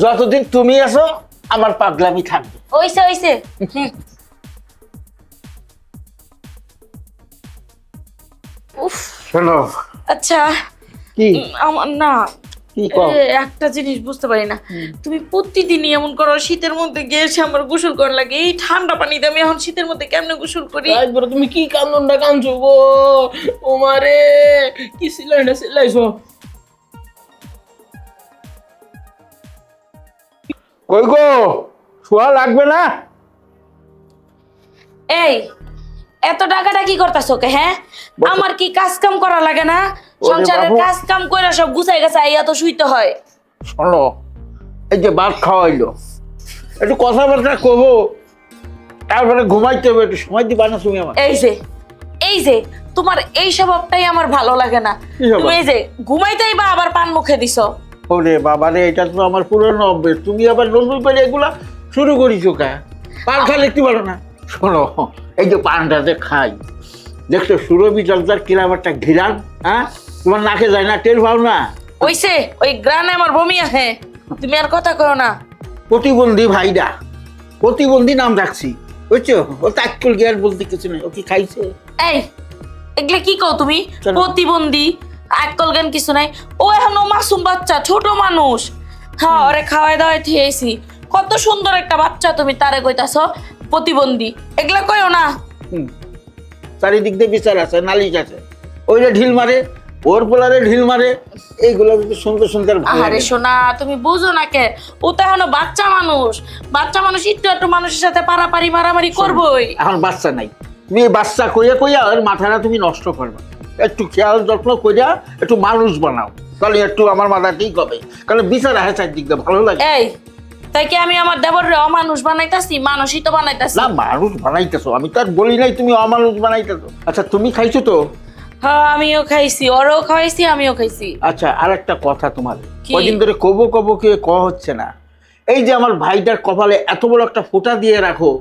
যতদিন তুমি আছো আমার পাগলামি থাকবে। ওইসে ওইসে উফ। শোনো আচ্ছা কি আমার না কি কও? একটা জিনিস বুঝতে পারি না, তুমি প্রতিদিনই এমন করো, শীতের মধ্যে গিয়ে এসে আমার গোসল করা লাগে। এই ঠান্ডা পানিতে আমি এখন শীতের মধ্যে কেমনে গোসল করি? একবারে তুমি কি কান্দনটা কাঁদছো গো? ও মারে কি সিলাইছো? কই গো, শোয়া লাগবে না? এই এত টাকাটা কি করতেছো কে? হ্যাঁ, আমার কি কাজ কাম করা লাগে না? সংসারের বাবু। কাজ কাম কইরা সব গুছাই গেছে, আইয়া তো শুইতে হয়। শোনো, এই যে ভাত খাওয়াইলো, একটু কথাবার্তা কবো, তারপরে ঘুমাইতে হবে, একটু সময় দিবা না তুমি আমার? এই যে তোমার এই স্বভাবটাই আমার ভালো লাগে না। কি স্বভাব? তুমি এই যে ঘুমাইতেই বা আবার পান মুখে দিছো। ওরে বাবা রে, এটা তো আমার পুরনো অভ্যেস, তুমি আবার নতুন করে এগুলা শুরু করিছো কা? পান খালে একটু ভালো না? শোনো, এই যে পানটা যে খাই, দেখছো সুরভি জলদার কিরাম একটা ঘিরান, হ্যাঁ তোমার নাকে যায় না, টের পাও না? ওইসে ওই গ্রানে আমার বমি আসে, তুমি আর কথা কও না। প্রতিবন্ধী ভাইরা, প্রতিবন্ধী নাম রাখছি, বুঝছো? ও তাৎকুল জ্ঞান বলতে কিছু নেই, ও কি খাইছে? এই এগুলা কি কও তুমি? চলো। প্রতিবন্ধী আক্কল জ্ঞান কিছু নাই, ও এখনো মাসুম বাচ্চা, ছোট মানুষ। হ্যাঁ, ওরে খাওয়াই দাওয়াই থিয়েছি, কত সুন্দর একটা বাচ্চা, তুমি তারে কইতাছো প্রতিবন্ধী? এগুলা কইও না। হুম, চারিদিক দিয়ে বিচার আছে, নালিশ আছে, ওইটা ঢিল মারে, ওর পোলারে ঢিল মারে, এইগুলো কিন্তু সুন্দর সুন্দর ভালো আরে লাগে। সোনা, তুমি বুঝো না কে? ও তো এখনো বাচ্চা মানুষ, বাচ্চা মানুষ একটু একটু মানুষের সাথে পারাপারি মারামারি করবোই। এখন বাচ্চা নাই, তুমি এই বাচ্চা কইয়া কইয়া ওর মাথাটা তুমি নষ্ট করবা। একটু খেয়াল যত্ন কইরা একটু মানুষ বানাও, তাহলে একটু আমার মাথা ঠিক হবে, কারণ বিচার আছে চারদিক দিয়ে, ভালো লাগে। এই তাই কি আমি আমার দেবররে অমানুষ বানাইতাছি? মানুষই তো বানাইতাছি। না, মানুষ বানাইতেছো, আমি তো আর বলি নাই তুমি অমানুষ বানাইতেছো। আচ্ছা তুমি খাইছো তো? হ্যাঁ, আমিও খাইছি, ওরও খাইছি, আমিও খাইছি। আচ্ছা, আর একটা কথা তোমার, কি? কদিন ধরে কবো কবো কে ক হচ্ছে না। এই যে আমার ভাইটার কপালে এত বড় একটা ফোঁটা দিয়ে রাখো,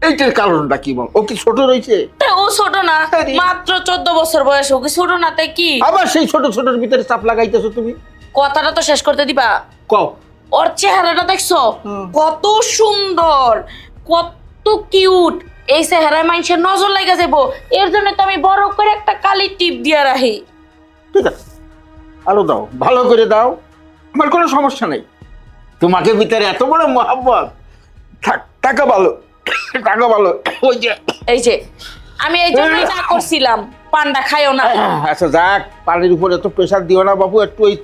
এইটার কারণটা কি বল? ও কি ছোট রয়েছে? তা ও ছোট না, আরে। মাত্র 14 বছর বয়স, ও কি ছোট না? তাই কি? আবার সেই ছোট ছোটর ভিতরে চাপ লাগাইতেছো তুমি? কথাটা তো শেষ করতে দিবা। কও। ওর চেহারাটা দেখছো? হুম। কত সুন্দর, কত কিউট। এই চেহারায় মানুষের নজর লেগে যাবো, এর জন্য তো আমি বড় করে একটা কালি টিপ দিয়ে রাখি। ঠিক আছে, আরো দাও, ভালো করে দাও, আমার কোনো সমস্যা নেই। তোমাকে ভিতরে এত বড় মহাব্বত, টাকা ভালো, টাকা ভালো। ওই যে এই যে আমি এই জন্যই না করছিলাম, পান্ডা খাইও না। আচ্ছা যাক, পানির উপরে এত প্রেশার দিও না বাবু, একটু ওই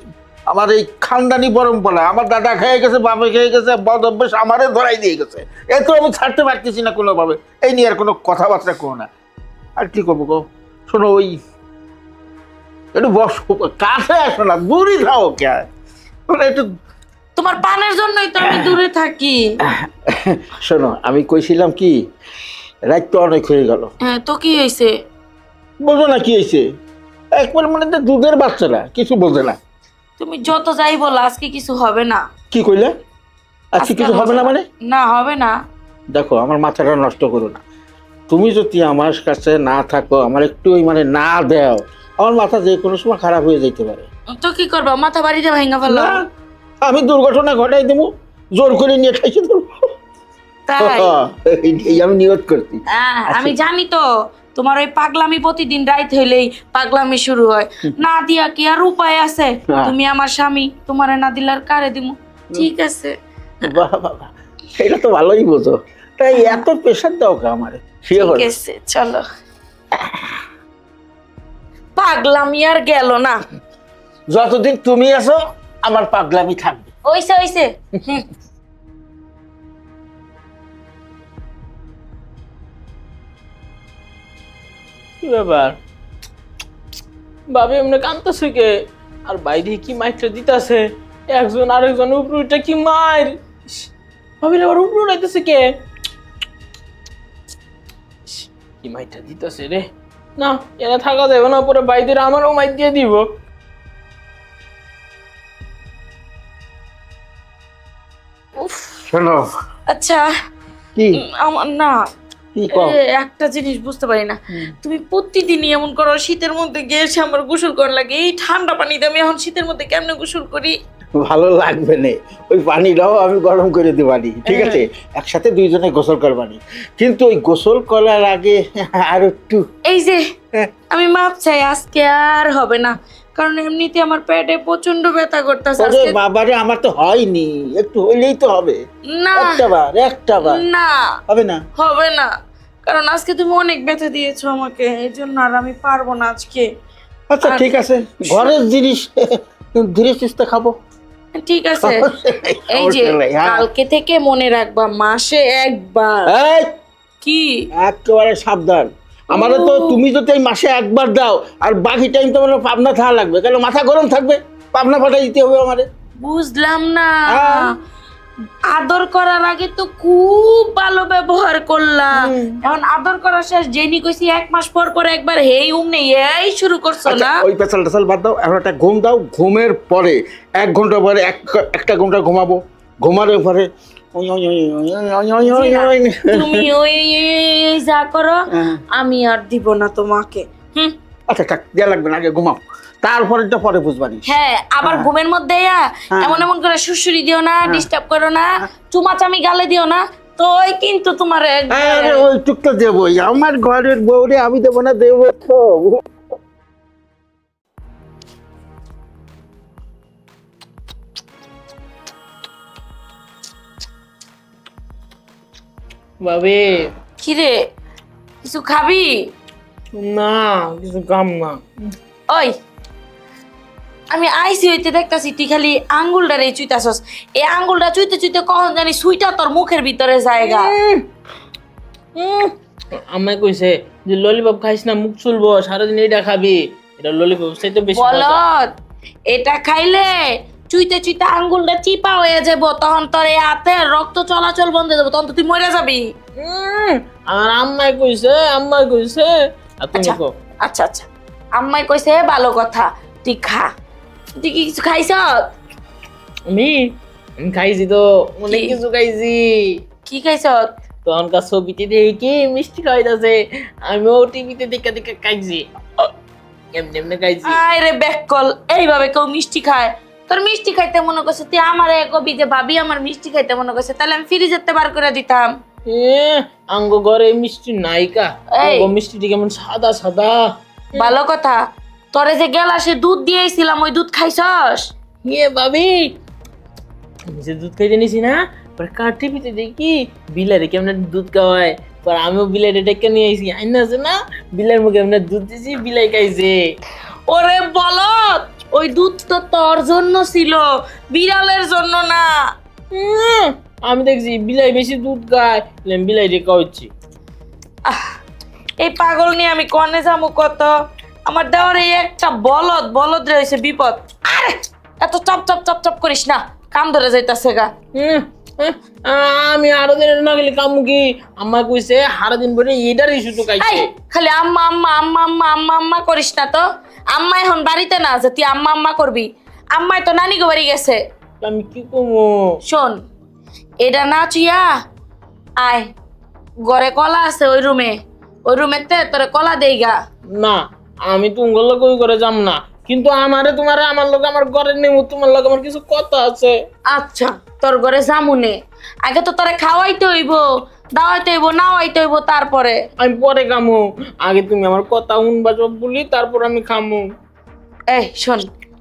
আমার এই খানদানি পরম্পরা, আমার দাদা খেয়ে গেছে, বাবা খেয়ে গেছে, বদ অভ্যেস আমারে ধরাই দিয়ে গেছে, এ তো আমি ছাড়তে পারতেছি না কোনোভাবে। এই নিয়ে আর কোনো কথাবার্তা করো না। আর কি করবো গো? শোনো, ওই একটু বস, কাছে আসো না, দূরই থাও কে, একটু। তোমার পানের জন্যই তো আমি দূরে থাকি। শোনো, আমি কইছিলাম কি, রাত তো অনেক হয়ে গেল, হ্যাঁ, তো কি হয়েছে? বোঝো না কি হয়েছে? একবার মানে যে দুধের বাচ্চারা কিছু বোঝে না। তুমি যত যাই বলো, আজকে কিছু হবে না। কি কইলে? আজকে কিছু হবে না মানে? না, হবে না। দেখো, আমার মাথাটা নষ্ট করো না। তুমি যদি আমার কাছে না থাকো, আমার একটু ওই মানে না দাও, আমার মাথা যে কোনো সময় খারাপ হয়ে যেতে পারে। তো কি করবা? মাথা বাড়িটা ভাঙা ফেলো। না, আমি দুর্ঘটনা ঘটাই দেবো, জোর করে নিয়ে খাইছে দেবো। তাই? এই আমি নিয়ত করছি। আমি জানি তো, তোমার ওই পাগলামি প্রতিদিন রাত হইলেই পাগলামি শুরু হয়। না দিয়া কি আর উপায় আছে? না। তুমি আমার স্বামী, তোমারে না দিলে আর কারে দিমু? ঠিক আছে। বাহ বাবা, এটা তো ভালোই বোঝো, তাই এত প্রেশার দাও কা আমারে? ঠিক আছে, চলো। পাগলামি আর গেল না। যতদিন তুমি আছো আমার পাগলামি থাকবে। ওইসে ওইসে কি ব্যাপার? ভাবি এমনি কাঁদতেছে কে? আর বাইরে কি মাইকটা দিতেছে, একজন আরেকজন উপরে কি মার। ভাবির আবার উপরে উড়াইতেছে কে? কি মাইকটা দিতেছে রে? না, এনে থাকা যাবে না, পরে বাইরে আমারও মাইক দিয়ে দিব। উফ। শোনো, আচ্ছা কি আমার না কি কও? একটা জিনিস বুঝতে পারি না, তুমি প্রতিদিনই এমন করো, শীতের মধ্যে গিয়ে এসে আমার গোসল করা লাগে। এই ঠান্ডা পানিতে আমি এখন শীতের মধ্যে কেমনে গোসল করি? ভালো লাগবে না, ওই পানিটাও আমি গরম করে দিবানি, ঠিক আছে? একসাথে দুইজনে গোসল করবানি, কিন্তু ওই গোসল করার আগে আর একটু এই যে হ্যাঁ। আমি মাপ চাই, আজকে আর হবে না, কারণ এমনিতে আমার পেটে প্রচন্ড ব্যথা করতেছে ওরে বাবারে, আমার তো হয়নি, একটু হইলেই তো হবে। না একটা বার না হবে না? হবে না, কারণ আজকে তুমি অনেক ব্যথা দিয়েছো আমাকে, এই জন্য আর আমি পারবো না আজকে। আচ্ছা ঠিক আছে, ঘরের জিনিস ধীরে সুস্থে খাবো। ঠিক আছে, এই যে সমস্যা নাই, হ্যাঁ। কালকে থেকে মনে রাখবা, মাসে একবার। এই, কি? একেবারে সাবধান। আমারে তো তুমি যদি এই মাসে একবার দাও, আর বাকি টাইম তোমার পাবনা থাকা লাগবে, কেন মাথা গরম থাকবে, পাবনা ফাটাই দিতে হবে আমারে। বুঝলাম না, হ্যাঁ। আদর করার আগে তো খুব ভালো ব্যবহার করলাম, এখন আদর করা শেষ, জেনি কইছি 1 মাস পর পর একবার হেই উমনে এই শুরু করছো আচ্ছা, না। ওই পেছাল টেছাল বাদ দাও, এখন একটা ঘুম দাও, ঘুমের পরে 1 ঘন্টা পরে একটা ঘন্টা ঘুমাবো, ঘুমানোর পরে তুমি ওই যা করো, হ্যাঁ। আমি আর দিব না তোমাকে। আচ্ছা থাক, দেওয়া লাগবে না, আগে ঘুমাও, তারপরেটা পরে বুঝবানি। হ্যাঁ, আবার হ্যাঁ। ঘুমের মধ্যে এমন এমন করে সুশুরি দিও না, ডিস্টার্ব করো না, চুমাচামি গালে দিও না, তো ওই কিন্তু তোমার আরে ওই টুকটা দেবই, আমার ঘরের বউরে আমি দেবো না, দেবো তো। বাবে কিরে, কিছু খাবি? না, কিছু কাম না। ওই আমি আইসি হইতে দেখতাছি তুই খালি আঙ্গুলটা রে চুইতাছস, এই আঙ্গুলটা চুইতে চুইতে কখন জানি সুইটা তোর মুখের ভিতরে জায়গা। আমায় কইছে যে ললিপপ খাইস না, মুখ চুলবো, সারাদিন এটা খাবি, এটা ললিপপ চাইতে বেশি মজা। বলত এটা খাইলে চুইতে চুইতে আঙ্গুলটা চিপা হয়ে যাব, তখন তোর এই হাতে রক্ত চলাচল বন্ধ হয়ে যাবো, তখন তো তুই মরে যাবি। আমার আম্মাই কইছে, আর তুমি আচ্ছা কো। আচ্ছা আচ্ছা, আম্মাই কইছে ভালো কথা, তুই খা। তুই কি কিছু খাইছ? আমি খাইছি তো, অনেক কি? কিছু খাইছি। কি খাইছ? তখনকার ছবিতে দেখি মিষ্টি খাইতেছে, আমিও টিভিতে দেখে দেখে খাইছি, এমনি এমনি খাইছি। আরে বেকল, এইভাবে কেউ মিষ্টি খায়? তোর মিষ্টি খাইতে মনে করছে, তুই আমার কবি যে ভাবি আমার মিষ্টি খাইতে মনে করছে, তাহলে আমি ফ্রিজেতে বার করে দিতাম। আঙ্গ ঘরে মিষ্টি নাইকা, এই। মিষ্টিটি কেমন সাদা সাদা। ভালো কথা, তোরে যে গ্লাসে দুধ দিয়েছিলাম, ওই দুধ খাইছস? ভাবি, আমি যে দুধ খাইতে নিছি না, পরে কার টিভিতে দেখি বিলারে কেমন দুধ খাওয়ায়, পর আমিও বিলারে ডেকে নিয়ে আইছি, আইনা আছে না, বিলার মুখে এমন দুধ দিছি, বিলাই খাইছে। ওরে বলত, ওই দুধ তো তোর জন্য ছিল, বিড়ালের জন্য না। আমি দেখছি বিলাই বেশি দুধ খায়, বিলাই রেখা হচ্ছে। এই পাগল নিয়ে আমি কনে যাবো কত, আমার দেওয়ার এই একটা বলদ রয়েছে বিপদ। আরে এত চপ চপ চপ চপ করিস না, কাম ধরে যাইতাছে গা। আমি আরো দিন না গেলে কামু কি, আম্মা কইছে সারা দিন পরে এটারই শুধু খাইছে। এই খালি আম্মা আম্মা আম্মা আম্মা আম্মা আম্মা করিস না তো, আম্মা এখন বাড়িতে না আছে, তুই আম্মা আম্মা করবি? আম্মাই তো নানি গো বাড়ি গেছে। আমি কি কমু? শোন, এটা না চুইয়া আয়, ঘরে কলা আছে ওই রুমেতে তোরে কলা দেইগা। না, আমি তোমার লোক ওই করে যাম না, কিন্তু আমারে তোমারে আমার লোক আমার ঘরে নেমু, তোমার লোক আমার কিছু কথা আছে। আচ্ছা তোর ঘরে জামুনে, আগে তো তোরে খাওয়াইতে হইব, দাওয়াইতে হইব, নাওয়াইতে হইব, তারপরে। আমি পরে খামু, আগে তুমি আমার কথা শুনবা সব বলি, তারপর আমি খামু। এই শোন,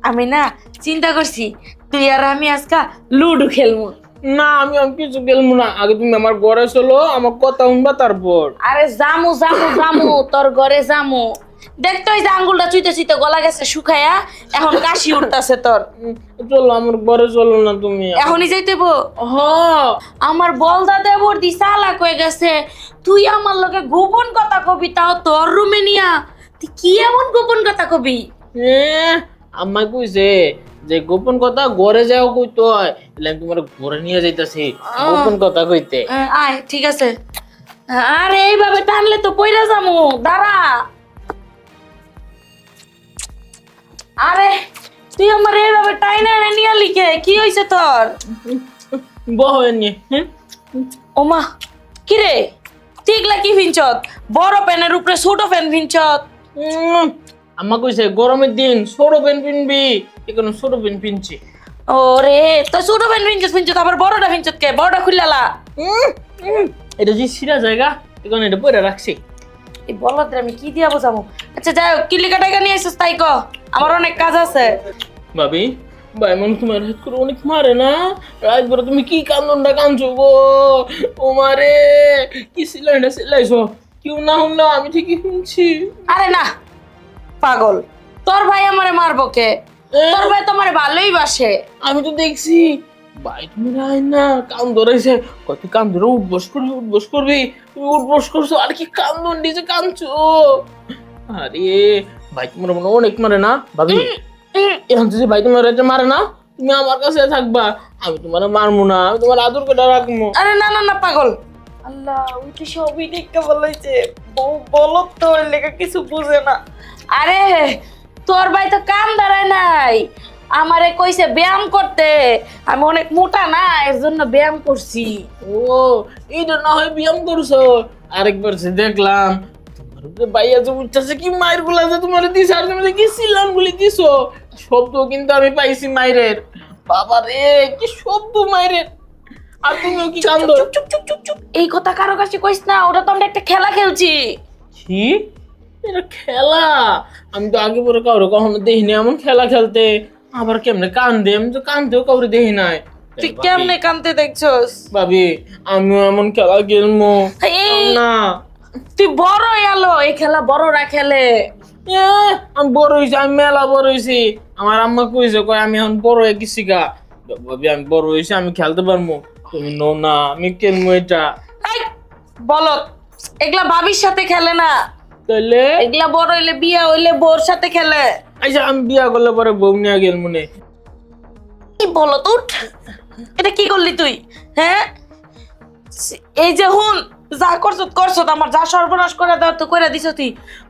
আমি না চিন্তা করছি তুই আর আমি আজকা লুডো খেলবো। না, আমি কিছু গেলবো না, আগে তুমি আমার ঘরে চলো, আমার কথা শুনবা তারপর। আরে জামু জামু জামু, তোর ঘরে জামু। দেখতো এই যে আঙ্গুলটা চুইতে চুইতে গলা গেছে শুকায়া, এখন কাশি উঠতাছে তোর। চলো আমার ঘরে চলো না তুমি। এখনই যাইতে হইব? হ, আমার বলদা দেবর দি চালাক হয়ে গেছে, তুই আমার লগে গোপন কথা কবি, তাও তোর রুমে নিয়া। তুই কি এমন গোপন কথা কবি? আম্মা কইছে যে গোপন কথা ঘরে যাও কইতে হয়, তাহলে আমি তোমার ঘরে নিয়ে যাইতাছি গোপন কথা কইতে। আয় ঠিক আছে, আরে এইভাবে টানলে তো পয়রা যামু, দাঁড়া। আরে তুই আমার এইভাবে টাইনা নিয়ে লিখে কি হয়েছে তোর? বহেন ওমা কিরে, ঠিকলা কি ভিনচত? বড় প্যানের উপরে ছোট প্যান ভিনচত। আম্মা কইছে গরমের দিন ছোট প্যান্ট পিনবি, এখন ছোট প্যান্ট পিনছি। ওরে তো ছোট প্যান্ট ভিঞ্চত আবার বড়টা ভিঞ্চত কে বড়টা খুললালা এটা যে সিরা জায়গা এখন এটা পরে রাখছি। এই বলদরে আমি কি দিয়া বোঝাবো। আচ্ছা যাই হোক কিলিকা টাকা নিয়ে আসিস তাই ক, আমার অনেক কাজ আছে। ভাবি ভাই মন তোমার হাত করে অনেক মারে না, রাত ভরে তুমি কি কান্দনটা কাঁদছো গো, ও মারে কি সিলাইটা সিলাইছো, কেউ না শুনলো আমি ঠিকই শুনছি। আরে না পাগল, তোর ভাই আমারে মারবো কে? তোর ভাই তোমারে ভালোই বাসে। আমি তো দেখছি ভাই তুমি রাই না কান ধরেছে, কত কান ধরে উঠবস করবি, তুমি উঠবস করছো আর কি কান্দন দিয়েছে কাঁদছো। আরে ভাই তোমার মনে হয় অনেক মারে না ভাবি, এখন যদি ভাই তোমার এটা মারে না তুমি আমার কাছে থাকবা, আমি তোমার মারবো না, আমি তোমার আদর করে রাখবো। আরে না না না পাগল, আল্লাহ ওই তো সবই দেখতে বলাইছে, বউ বলো তো ওর লেখা কিছু বুঝে না। আরে তোর ভাই তো কাম দাঁড়ায় নাই, আমারে কইছে ব্যায়াম করতে, আমি অনেক মোটা না এর জন্য ব্যায়াম করছি। ও এইটা না হয় ব্যায়াম করছো, আরেকবার সে দেখলাম তোমার যে ভাইয়া যে উঠতেছে কি মায়ের গুলা যে তোমার দিছে, আর তুমি যে কি সিলাম গুলি দিছো, শব্দ কিন্তু আমি পাইছি মায়ের, বাবা রে কি শব্দ মায়ের, আর তুমিও কি কান্দো। চুপ চুপ চুপ চুপ চুপ, এই কথা কারো কাছে কইস না, ওটা তো আমরা একটা খেলা খেলছি। কি এটা খেলা? আমি তো আগে পরে কাউরে কখনো দেখিনি এমন খেলা খেলতে, আবার কেমনে কান্দে, আমি তো কানতেও কাউরে দেখি নাই। তুই কেমনে কানতে দেখছস? ভাবি আমিও এমন খেলা খেলবো এই না। তুই বড় এলো, এই খেলা বড়রা খেলে। এ, আমি বড় হয়েছি, আমি মেলা বড় হয়েছি, আমার আম্মা কইছে কয় আমি এখন বড় হয়ে গেছি গা, ভাবি আমি বড় হয়েছি আমি খেলতে পারবো, তুমি নো না আমি খেলবো এটা। এই বলো, এগুলা ভাবির সাথে খেলে না, তাহলে এগুলা বড় হইলে বিয়া হইলে বউর সাথে খেলে। আচ্ছা আমি বিয়া করলে পরে বউ নিয়ে গেল মনে। কি বলো তুই, এটা কি করলি তুই? হ্যাঁ এই যে হুন, যা করছ আমার যা সর্বনাশ করে দাও তো করে দিছ তুই,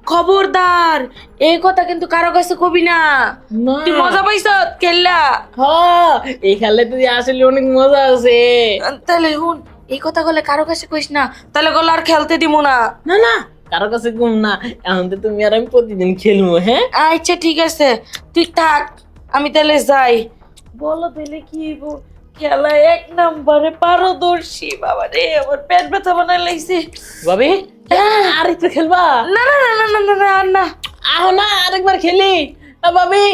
খবরদার এই কথা কিন্তু কারো কাছে কবি না। না। তুই মজা পাইছ খেললা? হ্যাঁ এই খেলাতে যে আসলে অনেক মজা আছে। তাহলে হুন, এই কথা বলে কারো কাছে কইস না, তাহলে গলা আর খেলতে দিব না। না না কারো কাছে ঘুম না, এখন তো তুমি আর আমি প্রতিদিন খেলবো। হ্যাঁ আচ্ছা ঠিক আছে, তুই থাক, আমি তাহলে যাই। বলো তাহলে কি খেলায় এক নম্বরে পারদর্শী, বাবা রে আমার পেট ব্যথা বানাই লাগছে। ভাবি আর একটু খেলবা? না না না না না না না আর না। আহ না আরেকবার খেলি ভাবি।